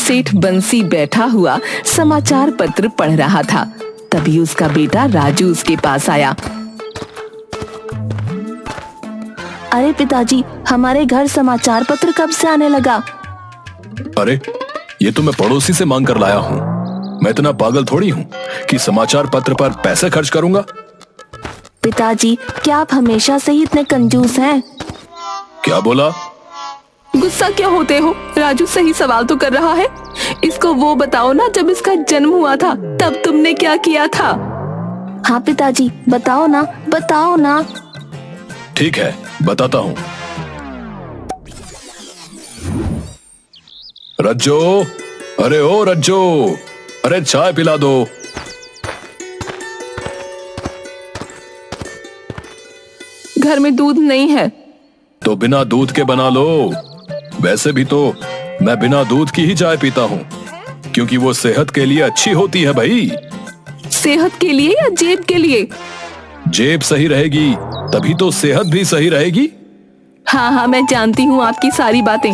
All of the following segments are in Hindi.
सेठ बंसी बैठा हुआ समाचार पत्र पढ़ रहा था। तभी उसका बेटा राजू उसके पास आया। अरे पिताजी, हमारे घर समाचार पत्र कब से आने लगा? अरे ये तो मैं पड़ोसी से मांग कर लाया हूँ। मैं इतना पागल थोड़ी हूँ कि समाचार पत्र पर पैसे खर्च करूंगा। पिताजी, क्या आप हमेशा से ही इतने कंजूस हैं? क्या बोला? गुस्सा क्यों होते हो? राजू सही सवाल तो कर रहा है। इसको वो बताओ ना, जब इसका जन्म हुआ था तब तुमने क्या किया था? हाँ पिताजी, बताओ ना, बताओ ना। ठीक है, बताता हूँ। रज्जो, अरे ओ रज्जो, अरे चाय पिला दो। घर में दूध नहीं है। तो बिना दूध के बना लो। वैसे भी तो मैं बिना दूध की ही चाय पीता हूँ, क्योंकि वो सेहत के लिए अच्छी होती है भाई। सेहत के लिए या जेब के लिए? जेब सही रहेगी तभी तो सेहत भी सही रहेगी। हाँ, मैं जानती हूँ आपकी सारी बातें।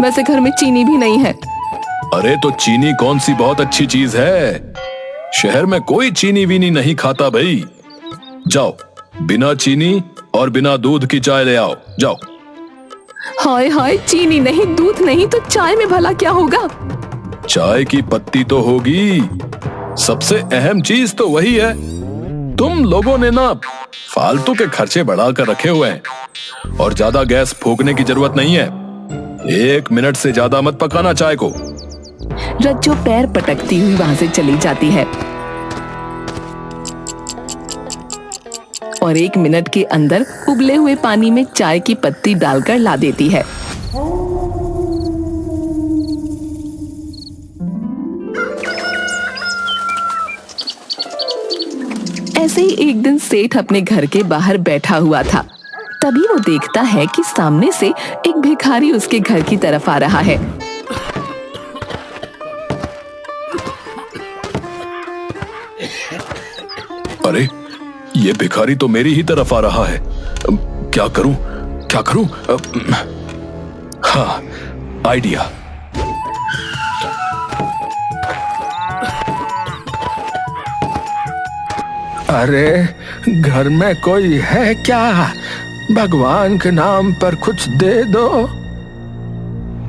वैसे घर में चीनी भी नहीं है। अरे तो चीनी कौन सी बहुत अच्छी चीज है। शहर में कोई चीनी वीनी नहीं खाता भाई। जाओ, बिना चीनी और बिना दूध की चाय ले आओ, जाओ। हाय हाय, चीनी नहीं, दूध नहीं, तो चाय में भला क्या होगा? चाय की पत्ती तो होगी। सबसे अहम चीज तो वही है। तुम लोगों ने ना फालतू के खर्चे बढ़ाकर रखे हुए हैं और ज्यादा गैस फूकने की जरूरत नहीं है। 1 मिनट से ज्यादा मत पकाना चाय को। रज्जो पैर पटकती हुई वहां से चली जाती है और 1 मिनट के अंदर उबले हुए पानी में चाय की पत्ती डालकर ला देती है। ऐसे ही एक दिन सेठ अपने घर के बाहर बैठा हुआ था। तभी वो देखता है कि सामने से एक भिखारी उसके घर की तरफ आ रहा है। अरे ये भिखारी तो मेरी ही तरफ आ रहा है। क्या करूं, क्या करूं? हाँ, आइडिया। अरे घर में कोई है क्या? भगवान के नाम पर कुछ दे दो।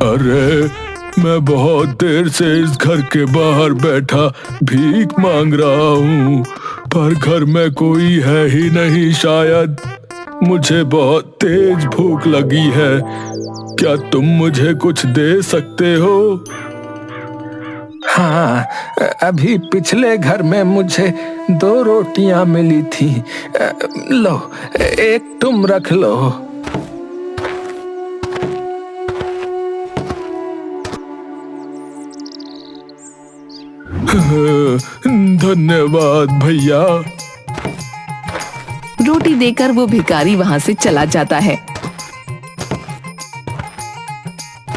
अरे मैं बहुत देर से इस घर के बाहर बैठा भीख मांग रहा हूँ, पर घर में कोई है ही नहीं शायद। मुझे बहुत तेज भूख लगी है। क्या तुम मुझे कुछ दे सकते हो? हाँ, अभी पिछले घर में मुझे 2 रोटियां मिली थी। लो, एक तुम रख लो। धन्यवाद भैया। रोटी देकर वो भिखारी वहां से चला जाता है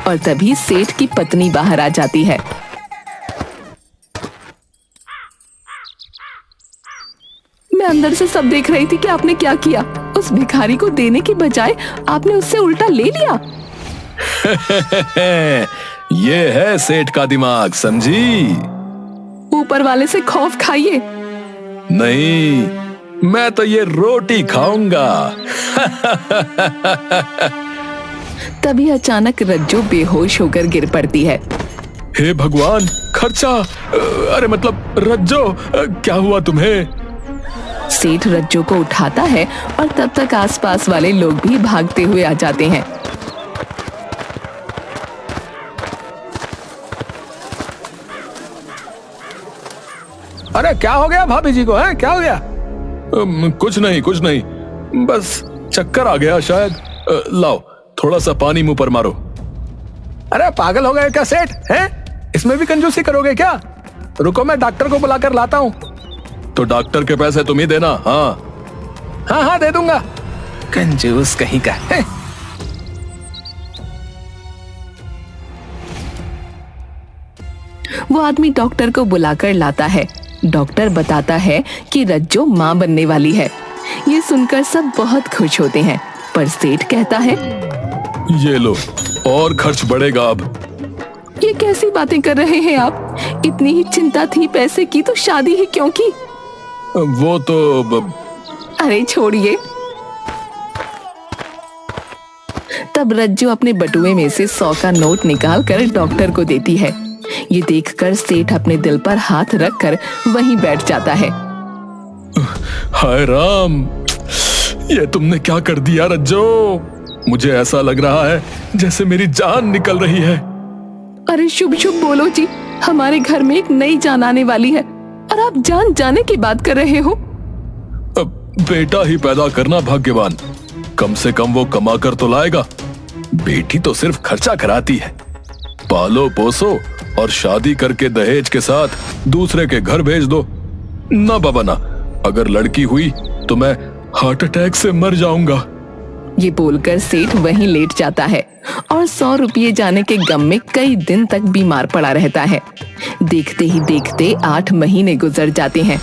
और तभी सेठ की पत्नी बाहर आ जाती है। मैं अंदर से सब देख रही थी कि आपने क्या किया। उस भिखारी को देने की बजाय आपने उससे उल्टा ले लिया। ये है सेठ का दिमाग, समझी? ऊपर वाले से खौफ खाइए। नहीं, मैं तो ये रोटी खाऊंगा। तभी अचानक रज्जो बेहोश होकर गिर पड़ती है। हे भगवान, खर्चा! अरे मतलब रज्जो, क्या हुआ तुम्हें? सेठ रज्जो को उठाता है और तब तक आसपास वाले लोग भी भागते हुए आ जाते हैं। अरे क्या हो गया भाभी जी को? है क्या हो गया? कुछ नहीं, कुछ नहीं, बस चक्कर आ गया शायद। लाओ थोड़ा सा पानी मुंह पर मारो। अरे पागल हो गए क्या सेठ? हैं? इसमें भी कंजूसी करोगे क्या? रुको, मैं डॉक्टर को बुलाकर लाता हूँ। तो डॉक्टर के पैसे तुम ही देना। हाँ, दे दूंगा। कंजूस कहीं का है। वो आदमी डॉक्टर को बुलाकर लाता है। डॉक्टर बताता है कि रज्जो माँ बनने वाली है। ये सुनकर सब बहुत खुश होते हैं, पर सेठ कहता है, ये लो, और खर्च बढ़ेगा अब। ये कैसी बातें कर रहे हैं आप? इतनी ही चिंता थी पैसे की तो शादी ही क्यों की? वो तो अरे छोड़िए। तब रज्जू अपने बटुए में से 100 का नोट निकाल कर डॉक्टर को देती है। ये देखकर सेठ अपने दिल पर हाथ रखकर वहीं बैठ जाता है। हाय राम, ये तुमने क्या कर दिया रज्जो? मुझे ऐसा लग रहा है जैसे मेरी जान निकल रही है। अरे शुभ शुभ बोलो जी, हमारे घर में एक नई जान आने वाली है और आप जान जाने की बात कर रहे हो। अब बेटा ही पैदा करना भाग्यवान, कम से कम वो कमा कर तो लाएगा। बेटी तो सिर्फ खर्चा कराती है। पालो पोसो और शादी करके दहेज के साथ दूसरे के घर भेज दो। ना बाबा ना, अगर लड़की हुई तो मैं हार्ट अटैक से मर जाऊंगा। ये बोलकर सेठ वहीं लेट जाता है और 100 रुपये जाने के गम में कई दिन तक बीमार पड़ा रहता है। देखते ही देखते 8 महीने गुजर जाते हैं।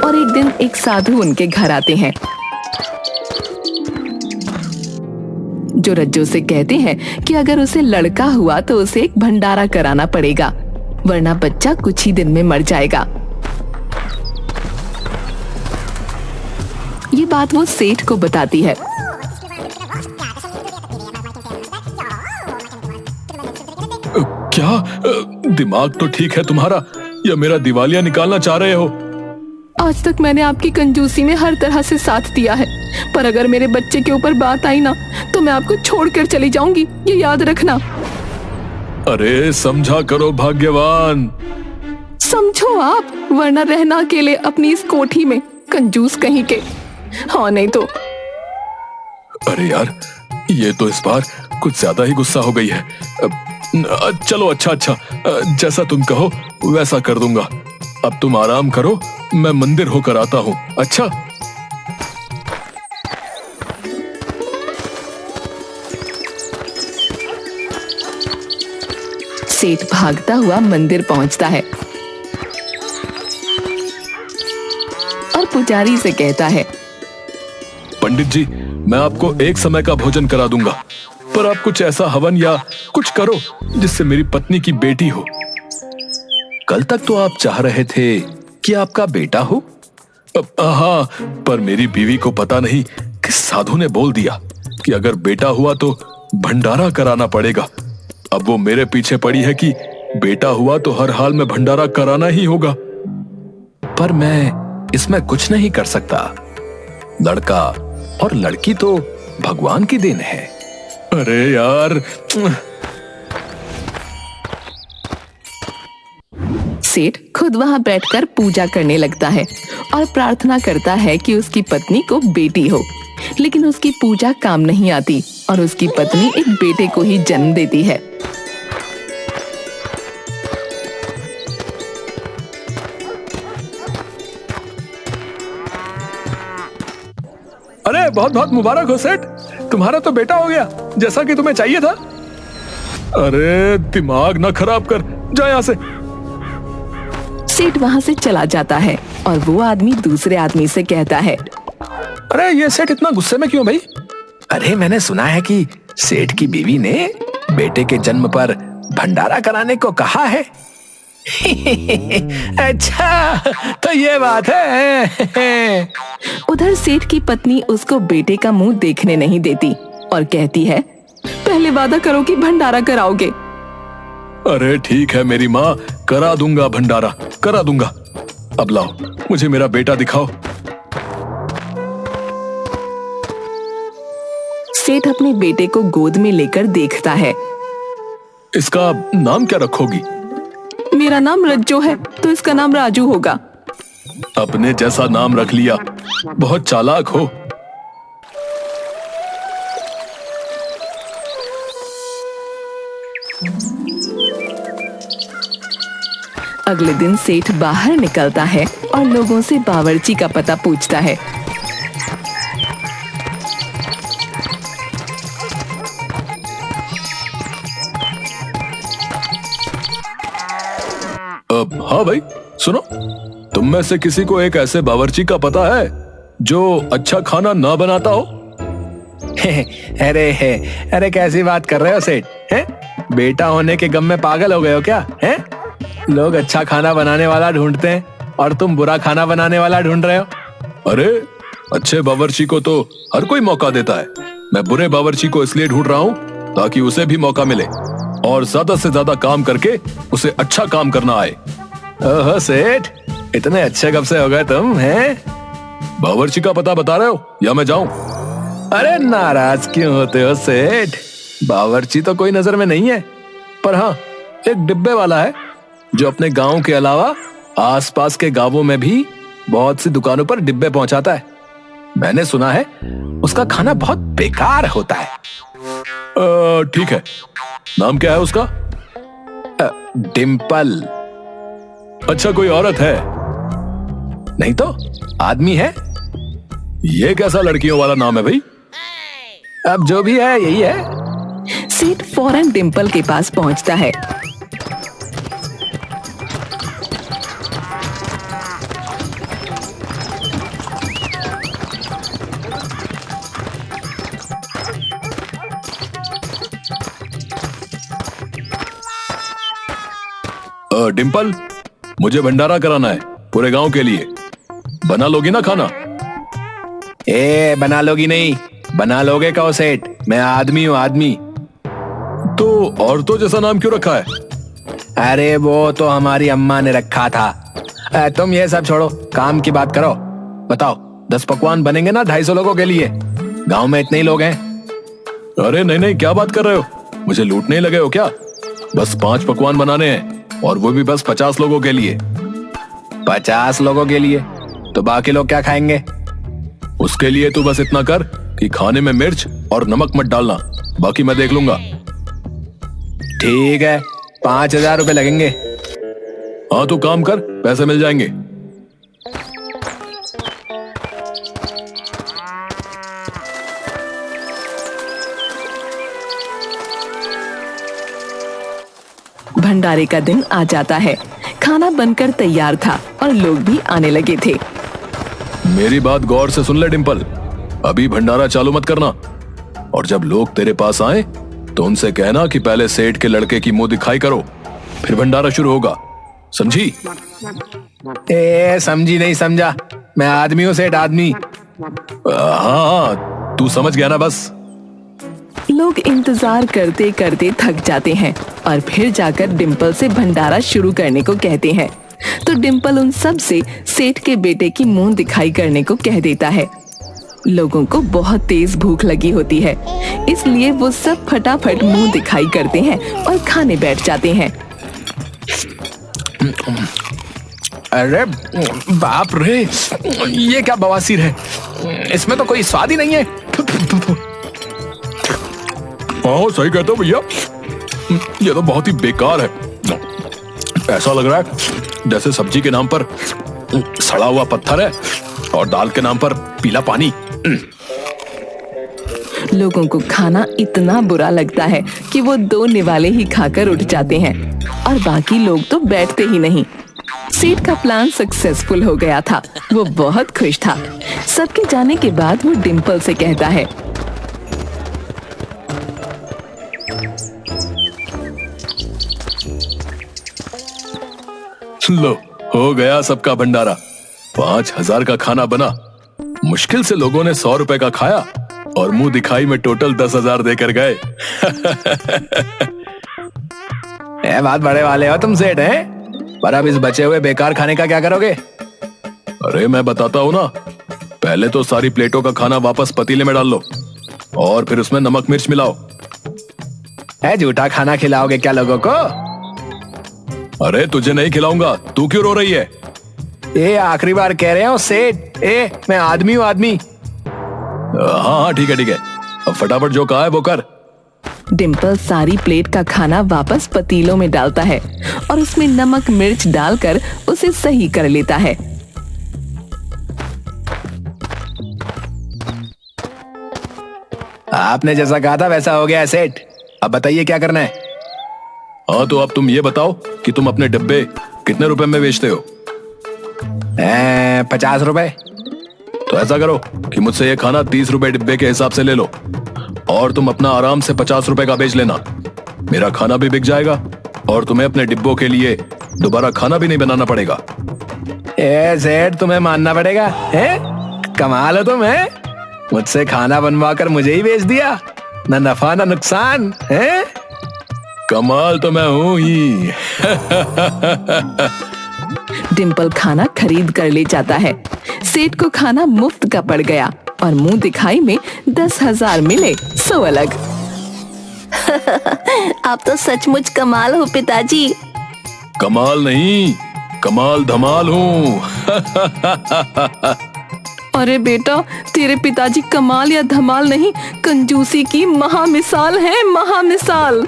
और एक दिन एक साधु उनके घर आते हैं, जो रज्जो से कहते हैं कि अगर उसे लड़का हुआ तो उसे एक भंडारा कराना पड़ेगा, वरना बच्चा कुछ ही दिन में मर जाएगा। ये बात वो सेठ को बताती है। क्या दिमाग तो ठीक है तुम्हारा, या मेरा दिवालिया निकालना चाह रहे हो? आज तक मैंने आपकी कंजूसी में हर तरह से साथ दिया है, पर अगर मेरे बच्चे के ऊपर बात आई ना तो मैं आपको छोड़कर चली जाऊंगी, ये याद रखना। अरे समझा करो भाग्यवान। समझो आप, वरना रहना अकेले अपनी इस कोठी में, कंजूस कहीं के। हाँ नहीं तो। अरे यार, ये तो इस बार कुछ ज्यादा ही गुस्सा हो गई है। चलो अच्छा, जैसा तुम कहो वैसा कर दूंगा। अब तुम आराम करो, मैं मंदिर होकर आता हूँ। अच्छा। सेठ भागता हुआ मंदिर पहुंचता है और पुजारी से कहता है, पंडित जी, मैं आपको एक समय का भोजन करा दूंगा, पर आप कुछ ऐसा हवन या कुछ करो जिससे मेरी पत्नी की बेटी हो। कल तक तो आप चाह रहे थे कि आपका बेटा हो। हाँ, पर मेरी बीवी को पता नहीं किस साधु ने बोल दिया कि अगर बेटा हुआ तो भंडारा कराना पड़ेगा। अब वो मेरे पीछे पड़ी है कि बेटा हुआ तो हर हाल में भंडारा कराना ही होगा। पर मैं इसमें कुछ नहीं कर सकता। लड़का और लड़की तो भगवान की देन है। अरे यार। सेठ खुद वहां बैठकर पूजा करने लगता है और प्रार्थना करता है कि उसकी पत्नी को बेटी हो, लेकिन उसकी पूजा काम नहीं आती और उसकी पत्नी एक बेटे को ही जन्म देती है। अरे बहुत बहुत मुबारक हो सेठ, तुम्हारा तो बेटा हो गया जैसा कि तुम्हें चाहिए था। अरे दिमाग ना खराब कर, जा यहाँ से। सेठ वहां से चला जाता है और वो आदमी दूसरे आदमी से कहता है, अरे ये सेठ इतना गुस्से में क्यों भाई? अरे मैंने सुना है कि सेठ की बीवी ने बेटे के जन्म पर भंडारा कराने को कहा है। अच्छा, तो ये बात है। उधर सेठ की पत्नी उसको बेटे का मुंह देखने नहीं देती और कहती है, पहले वादा करो कि भंडारा कराओगे। अरे ठीक है मेरी माँ, करा दूंगा भंडारा, करा दूंगा। अब लाओ, मुझे मेरा बेटा दिखाओ। सेठ अपने बेटे को गोद में लेकर देखता है। इसका नाम क्या रखोगी? मेरा नाम रज्जो है तो इसका नाम राजू होगा। अपने जैसा नाम रख लिया, बहुत चालाक हो। अगले दिन सेठ बाहर निकलता है और लोगों से बावर्ची का पता पूछता है। हाँ भाई सुनो, तुम में से किसी को एक ऐसे बावर्ची का पता है जो अच्छा खाना ना बनाता हो? अरे कैसी बात कर रहे हो सेठ? हैं? बेटा होने के गम में पागल हो गए हो क्या? हैं? लोग अच्छा खाना बनाने वाला ढूंढते हैं और तुम बुरा खाना बनाने वाला ढूंढ रहे हो। अरे अच्छे बावर्ची को तो हर कोई मौका देता है। मैं बुरे बावर्ची को इसलिए ढूंढ रहा हूँ ताकि उसे भी मौका मिले और ज्यादा से ज्यादा काम करके उसे अच्छा काम करना आए। ओहो सेठ, इतने अच्छे कब से हो गए तुम? हैं? बावर्ची का पता बता रहे हो या मैं जाऊं? अरे नाराज क्यों होते हो सेठ? बावर्ची तो कोई नजर में नहीं है, पर हाँ एक डिब्बे वाला है जो अपने गांव के अलावा आसपास के गांवों में भी बहुत सी दुकानों पर डिब्बे पहुंचाता है। मैंने सुना है उसका खाना बहुत बेकार होता है। ठीक है, नाम क्या है उसका? डिम्पल। अच्छा, कोई औरत है? नहीं तो आदमी है। ये कैसा लड़कियों वाला नाम है भाई? अब जो भी है यही है। सेठ फौरन डिम्पल के पास पहुंचता है। डिम्पल, मुझे भंडारा कराना है पूरे गांव के लिए। बना लोगी ना खाना? बना लोगी नहीं, बना लोगे कहो सेठ? मैं आदमी हूँ, आदमी। तो औरतों जैसा नाम क्यों रखा है? अरे वो तो हमारी अम्मा ने रखा था। तुम ये सब छोड़ो, काम की बात करो। बताओ 10 पकवान बनेंगे ना 250 लोगों के लिए? गांव में इतने ही लोग हैं। अरे नहीं, क्या बात कर रहे हो? मुझे लूटने ही लगे हो क्या? बस 5 पकवान बनाने हैं और वो भी बस 50 लोगों के लिए। 50 लोगों के लिए? तो बाकी लोग क्या खाएंगे? उसके लिए तू बस इतना कर कि खाने में मिर्च और नमक मत डालना, बाकी मैं देख लूंगा। ठीक है, 5000 रुपए लगेंगे। हाँ तू काम कर, पैसे मिल जाएंगे। भंडारे का दिन आ जाता है। खाना बनकर तैयार था और लोग भी आने लगे थे। मेरी बात गौर से सुन ले डिम्पल, अभी भंडारा चालू मत करना। और जब लोग तेरे पास आए तो उनसे कहना कि पहले सेठ के लड़के की मुंह दिखाई करो, फिर भंडारा शुरू होगा, समझी? समझी नहीं समझा, मैं आदमी हूँ सेठ, आदमी। हाँ, तू समझ गया ना बस। लोग इंतजार करते करते थक जाते हैं और फिर जाकर डिम्पल से भंडारा शुरू करने को कहते हैं। तो डिम्पल उन सब से सेठ के बेटे की मुंह दिखाई करने को कह देता है। लोगों को बहुत तेज भूख लगी होती है, इसलिए वो सब फटाफट मुंह दिखाई करते हैं और खाने बैठ जाते हैं। अरे बाप रे, ये क्या बवासीर है? इसमें तो कोई स्वाद ही नहीं है। हाँ सही कहते हो भैया, ये तो बहुत ही बेकार है। ऐसा लग रहा है जैसे सब्जी के नाम पर सड़ा हुआ पत्थर है और दाल के नाम पर पीला पानी। लोगों को खाना इतना बुरा लगता है कि वो 2 निवाले ही खाकर उठ जाते हैं और बाकी लोग तो बैठते ही नहीं। सेठ का प्लान सक्सेसफुल हो गया था। वो बहुत खुश था। सबके जाने के बाद वो डिम्पल से कहता है, लो, हो गया सबका भंडारा। 5000 का खाना बना। मुश्किल से लोगों ने 100 रुपए का खाया और मुंह दिखाई में टोटल 10,000 देकर गए। बात बड़े वाले हो तुम सेठ, हैं? पर अब इस बचे हुए बेकार खाने का क्या करोगे? अरे मैं बताता हूँ ना, पहले तो सारी प्लेटों का खाना वापस पतीले में डाल लो और फिर उसमें नमक मिर्च मिलाओ। झूठा खाना खिलाओगे क्या लोगों को? अरे तुझे नहीं खिलाऊंगा, तू क्यों रो रही है? आखिरी बार कह रहे हो सेठ, मैं आदमी हूँ, आदमी। हाँ ठीक है, अब फटाफट जो कहा है वो कर। डिम्पल सारी प्लेट का खाना वापस पतीलों में डालता है और उसमें नमक मिर्च डालकर उसे सही कर लेता है। आपने जैसा कहा था वैसा हो गया है सेठ। अब बताइए क्या करना है? हाँ तो अब तुम ये बताओ कि तुम अपने डिब्बे कितने रुपए में बेचते हो? 50 रुपए। तो ऐसा करो कि मुझसे ये खाना 30 रुपए डिब्बे के हिसाब से ले लो और तुम अपना आराम से 50 रुपए का बेच लेना। मेरा खाना भी बिक जाएगा और तुम्हें अपने डिब्बों के लिए दोबारा खाना भी नहीं बनाना पड़ेगा। सेठ, तुम्हें मानना पड़ेगा, है? कमाल हो तुम, है? मुझसे खाना बनवा कर मुझे ही बेच दिया, ना नफा ना नुकसान, है? कमाल तो मैं हूं ही। डिम्पल खाना खरीद कर ले जाता है। सेठ को खाना मुफ्त का पड़ गया और मुंह दिखाई में 10,000 मिले। सो अलग। आप तो सचमुच कमाल हो पिताजी। कमाल नहीं, कमाल धमाल हूँ। अरे बेटा, तेरे पिताजी कमाल या धमाल नहीं, कंजूसी की महामिसाल है, महामिसाल।